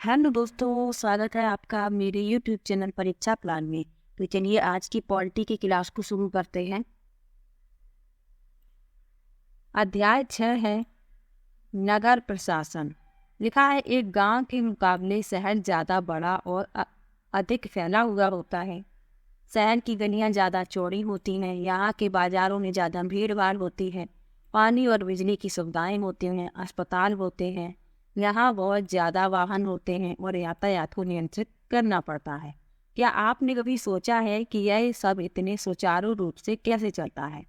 Hello दोस्तों, स्वागत है आपका मेरे यूट्यूब चैनल परीक्षा प्लान में। तो चलिए आज की पॉलिटी की क्लास को शुरू करते हैं। अध्याय 6 है नगर प्रशासन। लिखा है एक गांव के मुकाबले शहर ज़्यादा बड़ा और अधिक फैला हुआ होता है। शहर की गलियां ज़्यादा चौड़ी होती हैं, यहाँ के बाज़ारों में ज़्यादा भीड़ भाड़ होती है, पानी और बिजली की सुविधाएं होती हैं, अस्पताल होते हैं, यहाँ बहुत ज़्यादा वाहन होते हैं और यातायात को नियंत्रित करना पड़ता है। क्या आपने कभी सोचा है कि यह सब इतने सुचारू रूप से कैसे चलता है?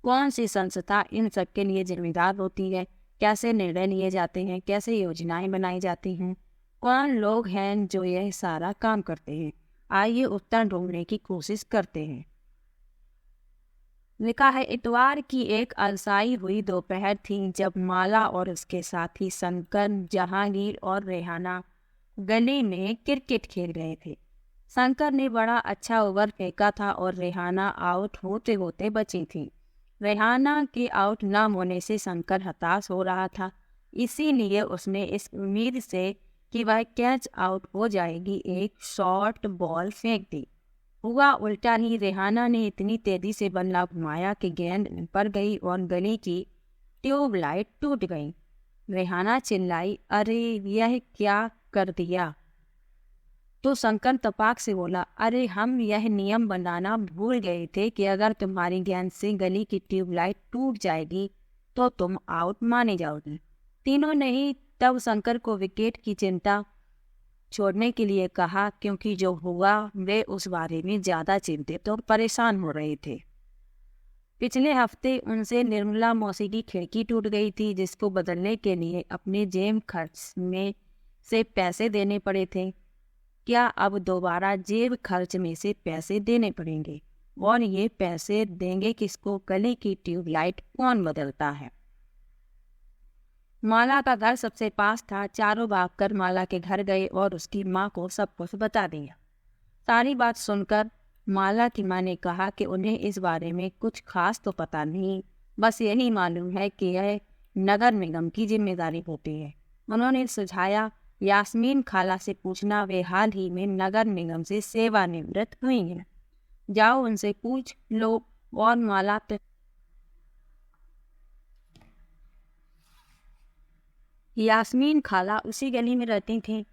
कौन सी संस्था इन सब के लिए जिम्मेदार होती है? कैसे निर्णय लिए जाते हैं? कैसे योजनाएं बनाई जाती हैं? कौन लोग हैं जो यह सारा काम करते हैं? आइए उत्तर ढूंढने की कोशिश करते हैं। लिखा है इतवार की एक अलसाई हुई दोपहर थी जब माला और उसके साथी शंकर, जहांगीर और रेहाना गली में क्रिकेट खेल रहे थे। शंकर ने बड़ा अच्छा ओवर फेंका था और रेहाना आउट होते होते बची थी। रेहाना के आउट न होने से शंकर हताश हो रहा था, इसीलिए उसने इस उम्मीद से कि वह कैच आउट हो जाएगी एक शॉर्ट बॉल फेंक दी। हुआ उल्टा ही। रेहाना ने इतनी तेजी से बल्ला घुमाया कि गेंद पर गई और गली की ट्यूबलाइट टूट गई। रेहाना चिल्लाई, अरे यह क्या कर दिया? तो शंकर तपाक से बोला, अरे हम यह नियम बनाना भूल गए थे कि अगर तुम्हारी गेंद से गली की ट्यूबलाइट टूट जाएगी तो तुम आउट माने जाओगी। तीनों ने ही तब शंकर को विकेट की चिंता छोड़ने के लिए कहा, क्योंकि जो हुआ वे उस बारे में ज्यादा चिंतित और परेशान हो रहे थे। पिछले हफ्ते उनसे निर्मला मौसी की खिड़की टूट गई थी, जिसको बदलने के लिए अपने जेब खर्च में से पैसे देने पड़े थे। क्या अब दोबारा जेब खर्च में से पैसे देने पड़ेंगे? और ये पैसे देंगे किसको? गली की ट्यूबलाइट कौन बदलता है? माला का घर सबसे पास था। चारों भागकर माला के घर गए और उसकी माँ को सब कुछ बता दिया। सारी बात सुनकर माला की माँ ने कहा कि उन्हें इस बारे में कुछ खास तो पता नहीं, बस यही मालूम है कि यह नगर निगम की जिम्मेदारी होती है। उन्होंने सुझाया, यास्मीन खाला से पूछना, वे हाल ही में नगर निगम से सेवानिवृत्त हुई हैं। जाओ उनसे पूछ लो। और माला यास्मीन खाला उसी गली में रहती थी।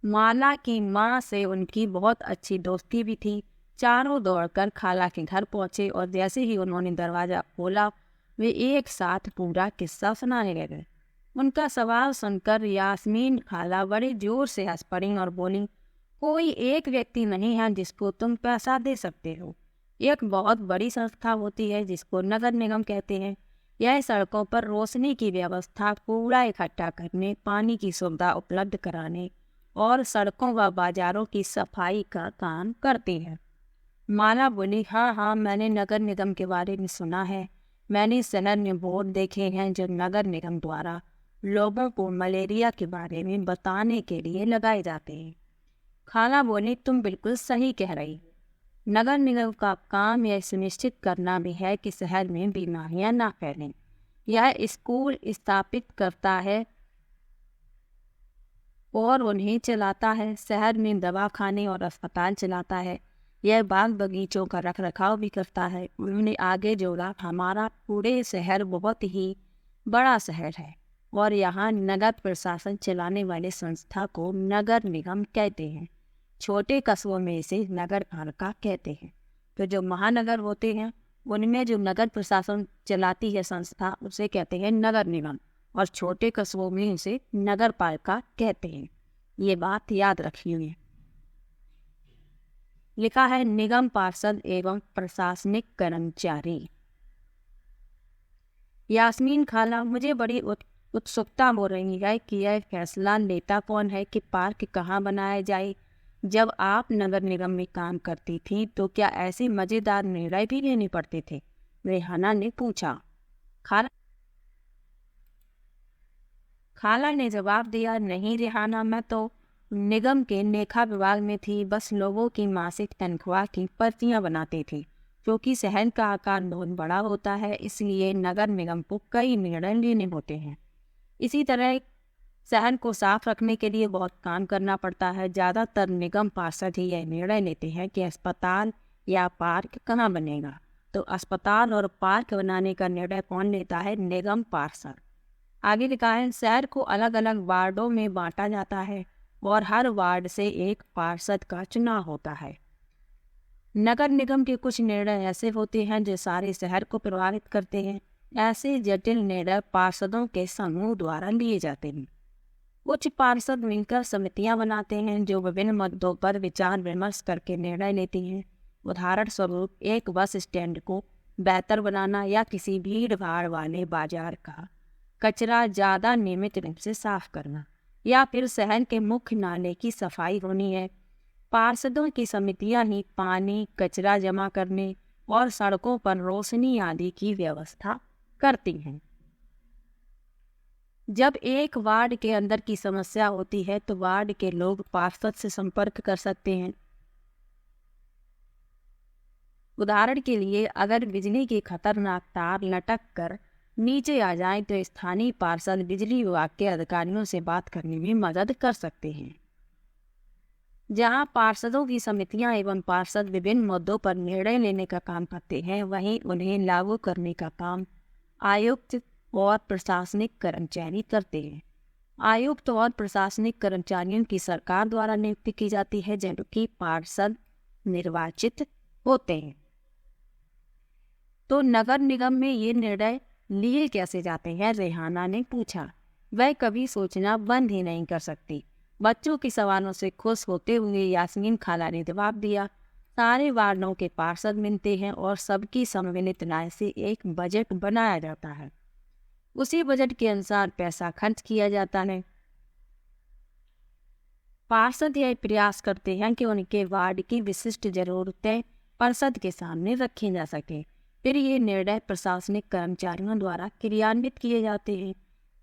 माला की माँ से उनकी बहुत अच्छी दोस्ती भी थी। चारों दौड़कर खाला के घर पहुंचे और जैसे ही उन्होंने दरवाजा खोला वे एक साथ पूरा किस्सा सुनाने लगे। उनका सवाल सुनकर यास्मीन खाला बड़े जोर से हंस पड़ी और बोली, कोई एक व्यक्ति नहीं है जिसको तुम पैसा दे सकते हो। एक बहुत बड़ी संस्था होती है जिसको नगर निगम कहते हैं। यह सड़कों पर रोशनी की व्यवस्था, कूड़ा इकट्ठा करने, पानी की सुविधा उपलब्ध कराने और सड़कों व बाजारों की सफाई का काम करती है। माला बोली, हाँ हाँ, मैंने नगर निगम के बारे में सुना है। मैंने शहर में बोर्ड देखे हैं जो नगर निगम द्वारा लोगों को मलेरिया के बारे में बताने के लिए लगाए जाते हैं। खाला बोली, तुम बिल्कुल सही कह रही। नगर निगम का काम यह सुनिश्चित करना भी है कि शहर में बीमारियां ना फैलें। यह स्कूल स्थापित करता है और उन्हें चलाता है। शहर में दवाखाने और अस्पताल चलाता है। यह बाग बगीचों का रखरखाव भी करता है। उन्होंने आगे जोड़ा, हमारा पूरे शहर बहुत ही बड़ा शहर है और यहाँ नगर प्रशासन चलाने वाले संस्था को नगर निगम कहते हैं। छोटे कस्बों में इसे नगर पालिका कहते हैं। तो जो महानगर होते हैं उनमें जो नगर प्रशासन चलाती है संस्था उसे कहते हैं नगर निगम, और छोटे कस्बों में इसे नगर पालिका कहते हैं। ये बात याद रखिए। लिखा है निगम पार्षद एवं प्रशासनिक कर्मचारी। यास्मीन खाला, मुझे बड़ी उत्सुकता हो रही है कि यह फैसला लेता कौन है कि पार्क कहाँ बनाया जाए। जब आप नगर निगम में काम करती थी तो क्या ऐसे मजेदार निर्णय भी लेने पड़ते थे? रेहाना ने पूछा। खाला ने जवाब दिया, नहीं रेहाना, मैं तो निगम के लेखा विभाग में थी। बस लोगों की मासिक तनख्वाह की पर्चियां बनाती थी। क्योंकि शहर का आकार बहुत बड़ा होता है, इसलिए नगर निगम को कई निर्णय लेने होते हैं। इसी तरह शहर को साफ रखने के लिए बहुत काम करना पड़ता है। ज़्यादातर निगम पार्षद ही यह निर्णय लेते हैं कि अस्पताल या पार्क कहाँ बनेगा। तो अस्पताल और पार्क बनाने का निर्णय कौन लेता है? निगम पार्षद। आगे लिखा है, शहर को अलग अलग वार्डों में बांटा जाता है और हर वार्ड से एक पार्षद का चुनाव होता है। नगर निगम के कुछ निर्णय ऐसे होते हैं जो सारे शहर को प्रभावित करते हैं। ऐसे जटिल निर्णय पार्षदों के समूह द्वारा लिए जाते हैं। कुछ पार्षद मिलकर समितियां बनाते हैं जो विभिन्न मुद्दों पर विचार विमर्श करके निर्णय लेती हैं। उदाहरण स्वरूप, एक बस स्टैंड को बेहतर बनाना या किसी भीड़ भाड़ वाले बाजार का कचरा ज़्यादा नियमित रूप से साफ करना, या फिर शहर के मुख्य नाले की सफाई होनी है। पार्षदों की समितियां ही पानी, कचरा जमा करने और सड़कों पर रोशनी आदि की व्यवस्था करती हैं। जब एक वार्ड के अंदर की समस्या होती है तो वार्ड के लोग पार्षद से संपर्क कर सकते हैं। उदाहरण के लिए, अगर बिजली की खतरनाक तार लटक कर नीचे आ जाए तो स्थानीय पार्षद बिजली विभाग के अधिकारियों से बात करने में मदद कर सकते हैं। जहां पार्षदों की समितियां एवं पार्षद विभिन्न मुद्दों पर निर्णय लेने का काम करते हैं, वहीं उन्हें लागू करने का काम आयुक्त और प्रशासनिक कर्मचारी करते हैं। आयुक्त और प्रशासनिक कर्मचारियों की सरकार द्वारा नियुक्ति की जाती है, जबकि पार्षद निर्वाचित होते हैं। तो नगर निगम में ये निर्णय लिए कैसे जाते हैं, रेहाना ने पूछा। वह कभी सोचना बंद ही नहीं कर सकती। बच्चों के सवालों से खुश होते हुए यास्मीन खाला ने जवाब दिया, सारे वार्डों के पार्षद मिलते हैं और सबकी सम्मिलित राय से एक बजट बनाया जाता है। उसी बजट के अनुसार पैसा खर्च किया जाता है। पार्षद यह प्रयास करते हैं कि उनके वार्ड की विशिष्ट जरूरतें पार्षद के सामने रखी जा सके। फिर ये निर्णय प्रशासनिक कर्मचारियों द्वारा क्रियान्वित किए जाते हैं।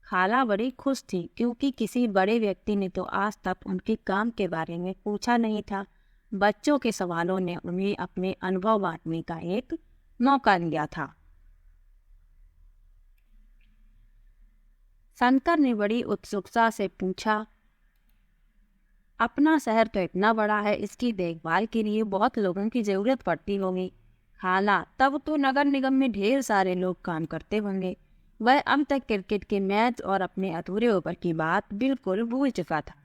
खाला बड़ी खुश थी क्योंकि किसी बड़े व्यक्ति ने तो आज तक उनके काम के बारे में पूछा नहीं था। बच्चों के सवालों ने उन्हें अपने अनुभव बांटने का एक मौका दिया था। शंकर ने बड़ी उत्सुकता से पूछा, अपना शहर तो इतना बड़ा है, इसकी देखभाल के लिए बहुत लोगों की जरूरत पड़ती होगी। खाला, तब तो नगर निगम में ढेर सारे लोग काम करते होंगे। वह अब तक क्रिकेट के मैच और अपने अधूरे ओवर की बात बिल्कुल भूल चुका था।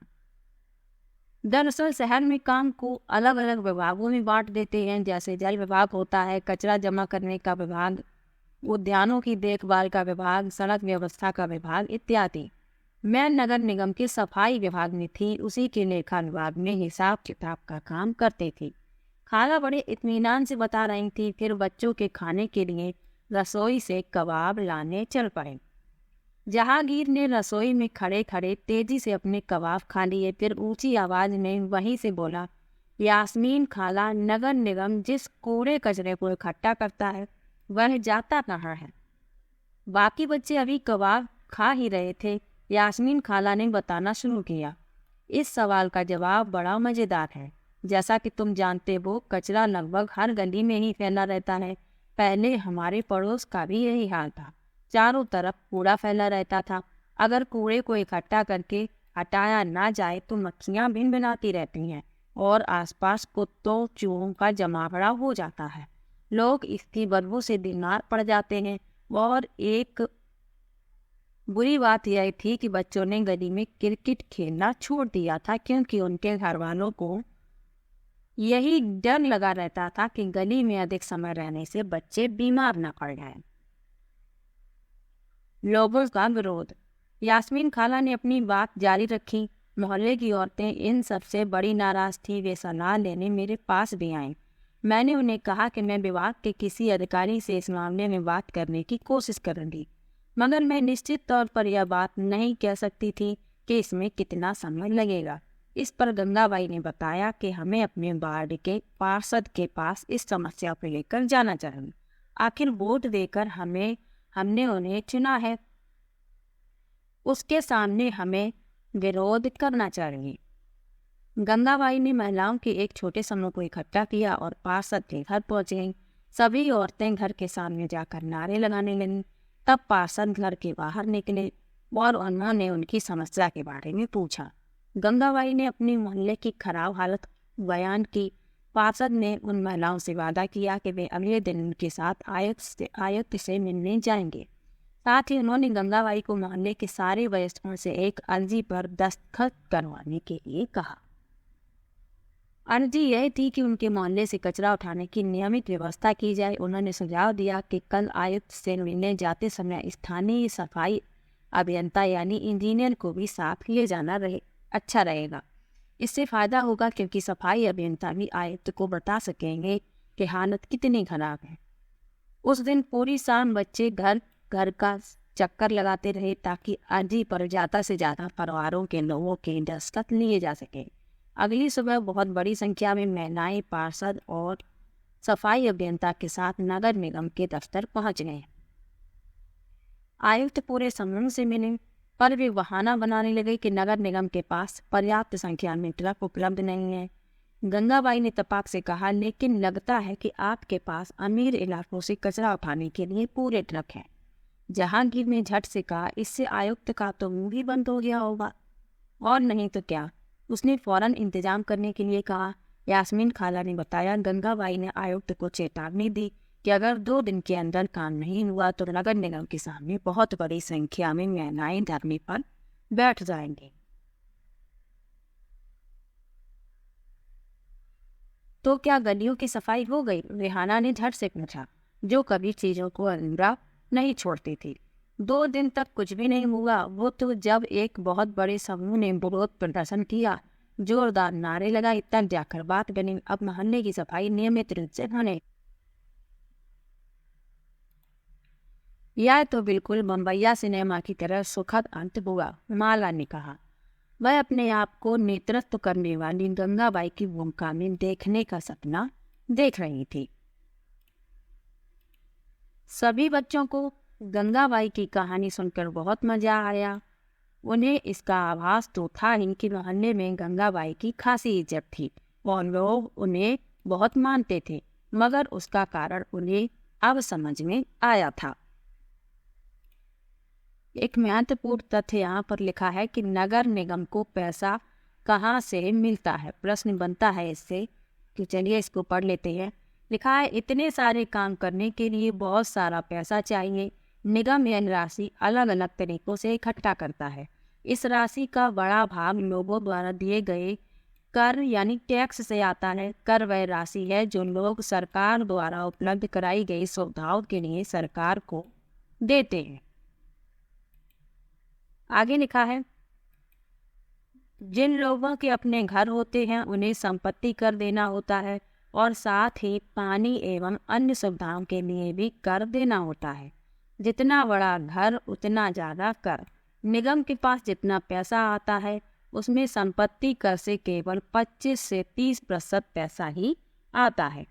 दरअसल शहर में काम को अलग अलग विभागों में बांट देते हैं, जैसे जल विभाग होता है, कचरा जमा करने का विभाग, उद्यानों की देखभाल का विभाग, सड़क व्यवस्था का विभाग इत्यादि। मैं नगर निगम के सफाई विभाग में थी, उसी के लेखा विभाग में हिसाब किताब का काम करती थी। खाला बड़े इत्मीनान से बता रही थी। फिर बच्चों के खाने के लिए रसोई से कबाब लाने चल पड़े। जहांगीर ने रसोई में खड़े खड़े तेजी से अपने कबाब खा लिए। फिर ऊंची आवाज में वहीं से बोला, यास्मीन खाला, नगर निगम जिस कूड़े कचरे को इकट्ठा करता है वह जाता कहाँ है? बाकी बच्चे अभी कबाब खा ही रहे थे। यास्मीन खाला ने बताना शुरू किया, इस सवाल का जवाब बड़ा मजेदार है। जैसा कि तुम जानते हो, कचरा लगभग हर गली में ही फैला रहता है। पहले हमारे पड़ोस का भी यही हाल था, चारों तरफ कूड़ा फैला रहता था। अगर कूड़े को इकट्ठा करके हटाया ना जाए तो मक्खियां भिनभिनाती रहती हैं और आसपास कुत्तों चूहों का जमावड़ा हो जाता है। लोग इसकी बदबू से बीमार पड़ जाते हैं। और एक बुरी बात यह थी कि बच्चों ने गली में क्रिकेट खेलना छोड़ दिया था, क्योंकि उनके घर वालों को यही डर लगा रहता था कि गली में अधिक समय रहने से बच्चे बीमार न पड़ जाएं। लोगों का विरोध। यास्मीन खाला ने अपनी बात जारी रखी। मोहल्ले की औरतें इन सबसे बड़ी नाराज थी। वे सलाह लेने मेरे पास भी आईं। मैंने उन्हें कहा कि मैं विभाग के किसी अधिकारी से इस मामले में बात करने की कोशिश करूंगी, मगर मैं निश्चित तौर पर यह बात नहीं कह सकती थी कि इसमें कितना समय लगेगा। इस पर गंगाबाई ने बताया कि हमें अपने वार्ड के पार्षद के पास इस समस्या को लेकर जाना चाहिए। आखिर वोट देकर हमने उन्हें चुना है, उसके सामने हमें विरोध करना चाहिए। गंगाबाई ने महिलाओं के एक छोटे समूह को इकट्ठा किया और पार्षद के घर पहुंचे। सभी औरतें घर के सामने जाकर नारे लगाने लगीं। तब पार्षद घर के बाहर निकले। और उन्होंने उनकी समस्या के बारे में पूछा। गंगाबाई ने अपने मोहल्ले की खराब हालत बयान की। पार्षद ने उन महिलाओं से वादा किया कि वे अगले दिन उनके साथ आयुक्त से मिलने जाएंगे। साथ ही उन्होंने गंगाबाई को मोहल्ले के सारे वयस्कों से एक अर्जी पर दस्तखत करवाने के लिए कहा। अर्जी यह थी कि उनके मोहल्ले से कचरा उठाने की नियमित व्यवस्था की जाए। उन्होंने सुझाव दिया कि कल आयुक्त से मिलने जाते समय स्थानीय सफाई अभियंता यानी इंजीनियर को भी साथ ले जाना अच्छा रहेगा। इससे फायदा होगा क्योंकि सफाई अभियंता भी आयुक्त को बता सकेंगे कि हालत कितनी खराब है। उस दिन पूरी शाम बच्चे घर घर का चक्कर लगाते रहे ताकि अर्जी पर ज़्यादा से ज़्यादा परिवारों के लोगों के दस्तखत लिए जा सके। अगली सुबह बहुत बड़ी संख्या में महिलाएं पार्षद और सफाई अभियंता के साथ नगर निगम के दफ्तर पहुंच गए। आयुक्त पूरे समूह से मिले, पर वे बहाना बनाने लगे कि नगर निगम के पास पर्याप्त संख्या में ट्रक उपलब्ध नहीं है। गंगाबाई ने तपाक से कहा, लेकिन लगता है कि आपके पास अमीर इलाकों से कचरा उठाने के लिए पूरे ट्रक हैं। जहांगीर ने झट से कहा, इससे आयुक्त का तो मुंह ही बंद हो गया होगा। और नहीं तो क्या, उसने फौरन इंतजाम करने के लिए कहा। यास्मीन खाला ने बताया, गंगाबाई ने आयुक्त को चेतावनी दी कि अगर 2 दिन के अंदर काम नहीं हुआ तो नगर निगम के सामने बहुत बड़ी संख्या में महिलाएं धरने पर बैठ जाएंगी। तो क्या गलियों की सफाई हो गई? रेहाना ने झट से पूछा, जो कभी चीजों को अधूरा नहीं छोड़ती थी। 2 दिन तक कुछ भी नहीं हुआ। वो तो जब एक बहुत बड़े समूह ने विरोध प्रदर्शन किया, जोरदार नारे लगाए, तब जाकर बात बनी। अब मोहल्ले की सफाई नियमित रूप से होने। यह तो बिल्कुल बम्बैया सिनेमा की तरह सुखद अंत हुआ, माला ने कहा। वह अपने आप को नेतृत्व करने वाली गंगाबाई की भूमिका में देखने का सपना देख रही थी। सभी बच्चों को गंगाबाई की कहानी सुनकर बहुत मजा आया। उन्हें इसका आभास तो था ही कि मोहल्ले में गंगाबाई की खासी इज्जत थी और लोग उन्हें बहुत मानते थे, मगर उसका कारण उन्हें अब समझ में आया था। एक महत्वपूर्ण तथ्य यहाँ पर लिखा है कि नगर निगम को पैसा कहाँ से मिलता है। प्रश्न बनता है इससे कि चलिए इसको पढ़ लेते हैं। लिखा है, इतने सारे काम करने के लिए बहुत सारा पैसा चाहिए। निगम यह राशि अलग अलग तरीकों से इकट्ठा करता है। इस राशि का बड़ा भाग लोगों द्वारा दिए गए कर यानी टैक्स से आता है। कर वह राशि है जो लोग सरकार द्वारा उपलब्ध कराई गई सुविधाओं के लिए सरकार को देते हैं। आगे लिखा है, जिन लोगों के अपने घर होते हैं उन्हें संपत्ति कर देना होता है और साथ ही पानी एवं अन्य सुविधाओं के लिए भी कर देना होता है। जितना बड़ा घर उतना ज़्यादा कर। निगम के पास जितना पैसा आता है उसमें संपत्ति कर से केवल 25 से 30% पैसा ही आता है।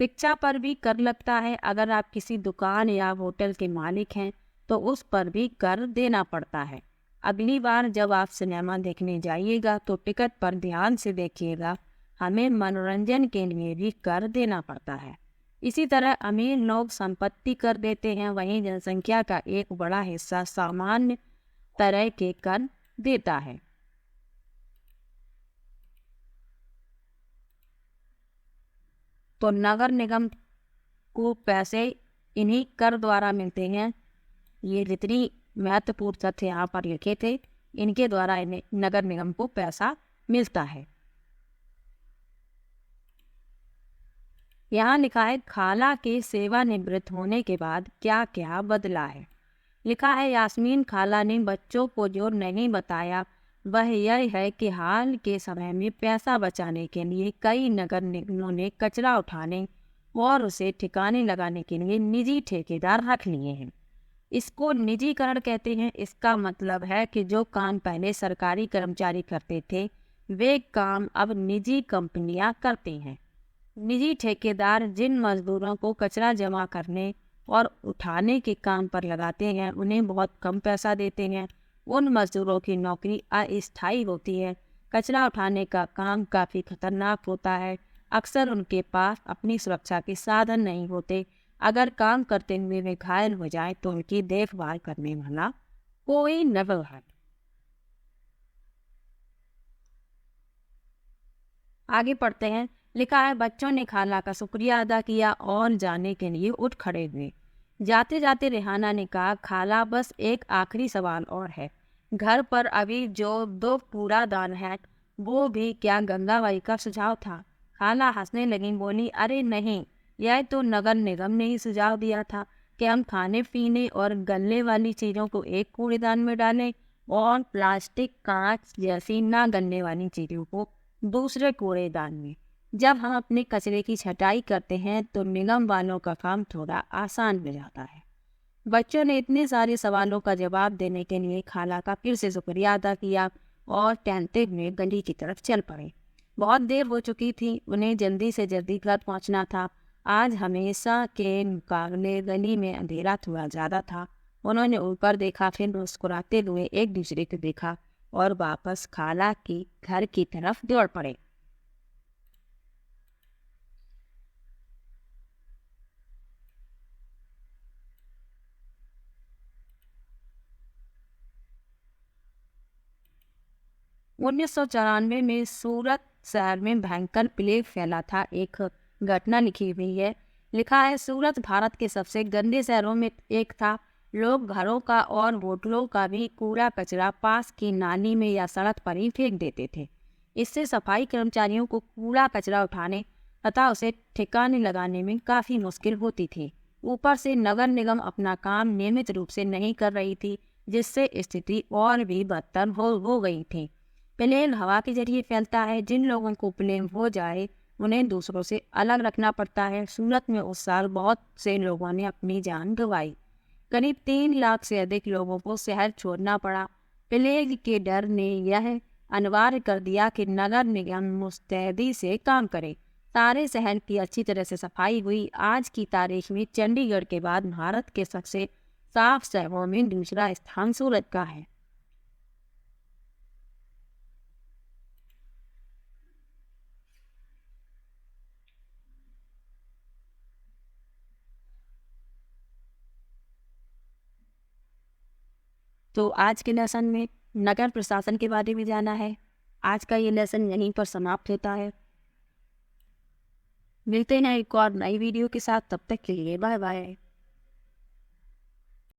शिक्षा पर भी कर लगता है। अगर आप किसी दुकान या होटल के मालिक हैं तो उस पर भी कर देना पड़ता है। अगली बार जब आप सिनेमा देखने जाइएगा तो टिकट पर ध्यान से देखिएगा, हमें मनोरंजन के लिए भी कर देना पड़ता है। इसी तरह अमीर लोग संपत्ति कर देते हैं, वहीं जनसंख्या का एक बड़ा हिस्सा सामान्य तरह के कर देता है। तो नगर निगम को पैसे इन्हीं कर द्वारा मिलते हैं। ये जितनी महत्वपूर्ण तथ्य यहाँ पर लिखे थे, इनके द्वारा इन्हें नगर निगम को पैसा मिलता है। यहाँ लिखा है, खाला के सेवानिवृत्त होने के बाद क्या क्या बदला है। लिखा है, यास्मीन खाला ने बच्चों को जो नहीं बताया वह यह है कि हाल के समय में पैसा बचाने के लिए कई नगर निगमों ने कचरा उठाने और उसे ठिकाने लगाने के लिए निजी ठेकेदार रख लिए हैं। इसको निजीकरण कहते हैं। इसका मतलब है कि जो काम पहले सरकारी कर्मचारी करते थे वे काम अब निजी कंपनियां करती हैं। निजी ठेकेदार जिन मजदूरों को कचरा जमा करने और उठाने के काम पर लगाते हैं उन्हें बहुत कम पैसा देते हैं। उन मजदूरों की नौकरी अस्थायी होती है। कचरा उठाने का काम काफ़ी खतरनाक होता है। अक्सर उनके पास अपनी सुरक्षा के साधन नहीं होते। अगर काम करते हुए वे घायल हो जाए तो उनकी देखभाल करने वाला कोई नेवर हैड। आगे पढ़ते हैं। लिखा है, बच्चों ने खाला का शुक्रिया अदा किया और जाने के लिए उठ खड़े हुए। जाते जाते रेहाना ने कहा, खाला बस एक आखिरी सवाल और है। घर पर अभी जो 2 कूड़ादान है वो भी क्या गंगाबाई का सुझाव था? खाला हंसने लगी, बोली, अरे नहीं, यह तो नगर निगम ने ही सुझाव दिया था कि हम खाने पीने और गलने वाली चीजों को एक कूड़ेदान में डालें और प्लास्टिक, कांच जैसी ना गलने वाली चीजों को दूसरे कूड़ेदान में। जब हम अपने कचरे की छटाई करते हैं तो निगम वालों का काम थोड़ा आसान हो जाता है। बच्चों ने इतने सारे सवालों का जवाब देने के लिए खाला का फिर से शुक्रिया अदा किया और टहलते हुए गली की तरफ चल पड़े। बहुत देर हो चुकी थी, उन्हें जल्दी से जल्दी घर पहुंचना था। आज हमेशा के मुकाबले गली में अंधेरा थोड़ा ज्यादा था। उन्होंने ऊपर देखा, फिर मुस्कुराते हुए एक दूसरे को देखा और वापस खाला की घर की तरफ दौड़ पड़े। उन्नीस सौ चौरानवे में सूरत शहर में भयंकर प्लेग फैला था। एक घटना लिखी हुई है। लिखा है, सूरत भारत के सबसे गंदे शहरों में एक था। लोग घरों का और होटलों का भी कूड़ा कचरा पास की नाली में या सड़क पर ही फेंक देते थे। इससे सफाई कर्मचारियों को कूड़ा कचरा उठाने तथा उसे ठिकाने लगाने में काफी मुश्किल होती थी। ऊपर से नगर निगम अपना काम नियमित रूप से नहीं कर रही थी, जिससे स्थिति और भी बदतर हो गई थी। प्लेग हवा के जरिए फैलता है। जिन लोगों को प्लेग हो जाए उन्हें दूसरों से अलग रखना पड़ता है। सूरत में उस साल बहुत से लोगों ने अपनी जान गंवाई। करीब 3 लाख से अधिक लोगों को शहर छोड़ना पड़ा। प्लेग के डर ने यह अनिवार्य कर दिया कि नगर निगम मुस्तैदी से काम करे। सारे शहर की अच्छी तरह से सफाई हुई। आज की तारीख में चंडीगढ़ के बाद भारत के सबसे साफ शहरों में दूसरा स्थान सूरत का है। तो आज के लेसन में नगर प्रशासन के बारे में जाना है। आज का ये लेसन यहीं पर समाप्त होता है। मिलते हैं एक और नई वीडियो के साथ, तब तक के लिए बाय बाय।